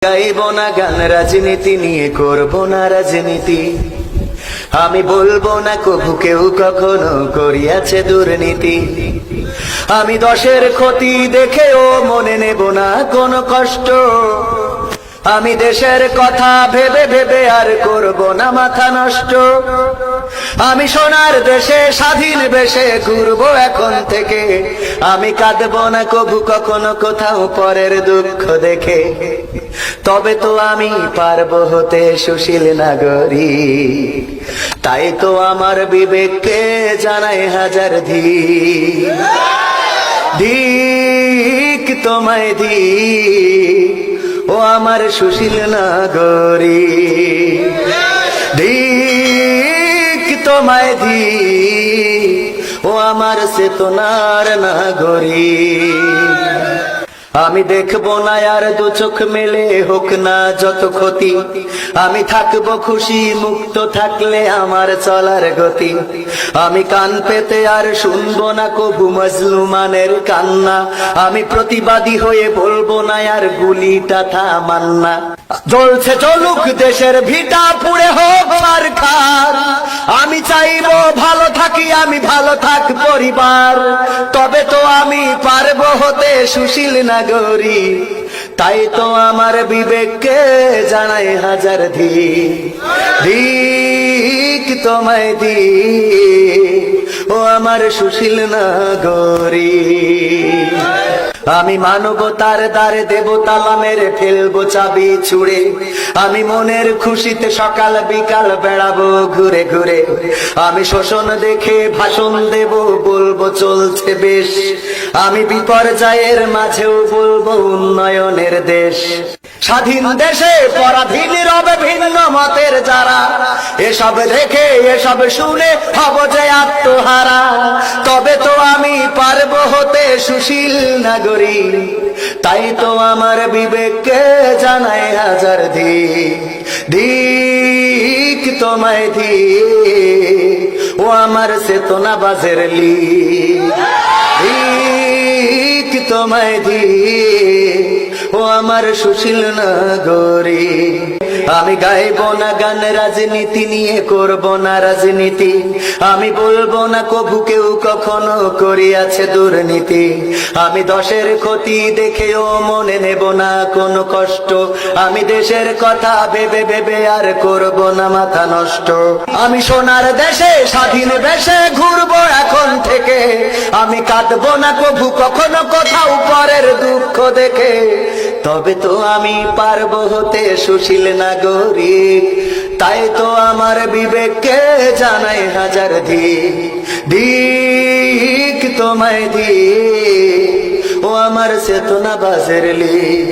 গাইব না গান রাজনীতি নিয়ে, করব না রাজনীতি। আমি বলবো না কভু কেউ কখনো করিয়াছে দুর্নীতি। আমি দশের ক্ষতি দেখেও মনে নেব না কোনো কষ্ট। আমি দেশের কথা ভেবে ভেবে আর করব না মাথা নষ্ট। আমি সোনার দেশে স্বাধীন বেশে ঘুরবো এখন থেকে। আমি কাঁদবো না কভু কখনো কোথাও পরের দুঃখ দেখে। তবে তো আমি পারবো হতে সুশীল নাগরিক। তাই তো আমার বিবেককে জানাই হাজার ধিক। ধিক তোমায় ধিক, ও আমার সুশীল নাগরিক। ধিক তোমায় ধিক, ও আমার চেতনার নাগরিক। আমি দেখবো না আর দু চোখ মেলে, হোক না যত ক্ষতি। আমি থাকবো খুশি মুক্ত থাকলে আমার চলার গতি। আমি কান পেতে আর শুনবো না কভু মজলুমানের কান্না। আমি প্রতিবাদী হয়ে বলবো না আর গুলিটা থামান্না। জ্বলছে চলুক দেশের ভিটা, পুড়ে হোক মারখার। আমি চাইবো ভালো থাকি, আমি ভালো থাক পরিবার। তবে তো আমি পারবো হতে সুশীল নাগরিক। তাই তো আমার বিবেককে জানাই হাজার ধিক। ধিক তোমায় ধিক, ও আমার সুশীল নাগরিক। আমি মানবতার দ্বারে দেব তালা মেরে, ফেলবো চাবি ছুঁড়ে। আমি মনের খুশিতে সকাল বিকাল বেড়াবো ঘুরে ঘুরে। আমি শোষণ দেখে ভাষণ দেব, বলবো চলছে বেশ। আমি বিপর্যয়ের মাঝেও বলবো উন্নয়নের দেশ। স্বাধীন দেশে পরাধীন রবে ভিন্ন মতের যারা। এসব দেখে এসব শুনে হব যে আত্মহারা। তবে তো আমি পারবো হতে সুশীল নাগরিক। তাই তো আমার বিবেককে জানাই হাজার ধিক। ধিক তোমায় ধিক, ও আমার চেতনা বাজের লিক। ধিক তোমায় ধিক, ও আমার সুশীল নাগরিক। আমি গাইব না গান রাজনীতি নিয়ে, করব না রাজনীতি। আমি বলবো না কভু কেউ কখনো করিয়াছে দুর্নীতি। আমি দশের ক্ষতি দেখেও মনে নেব না কোনো কষ্ট। আমি দেশের কথা ভেবে ভেবে আর করব না মাথা নষ্ট। আমি সোনার দেশে স্বাধীন বেশে ঘুরবো এখন থেকে। আমি কাঁদবো না কভু কখনো কোথাও পরের দুঃখ দেখে। তবে তো আমি পারবো হতে সুশীল নাগরিক। তাই তো আমার বিবেককে জানাই হাজার ধিক। ধিক তোমায় ধিক, ও আমার চেতনা বাজের লিক।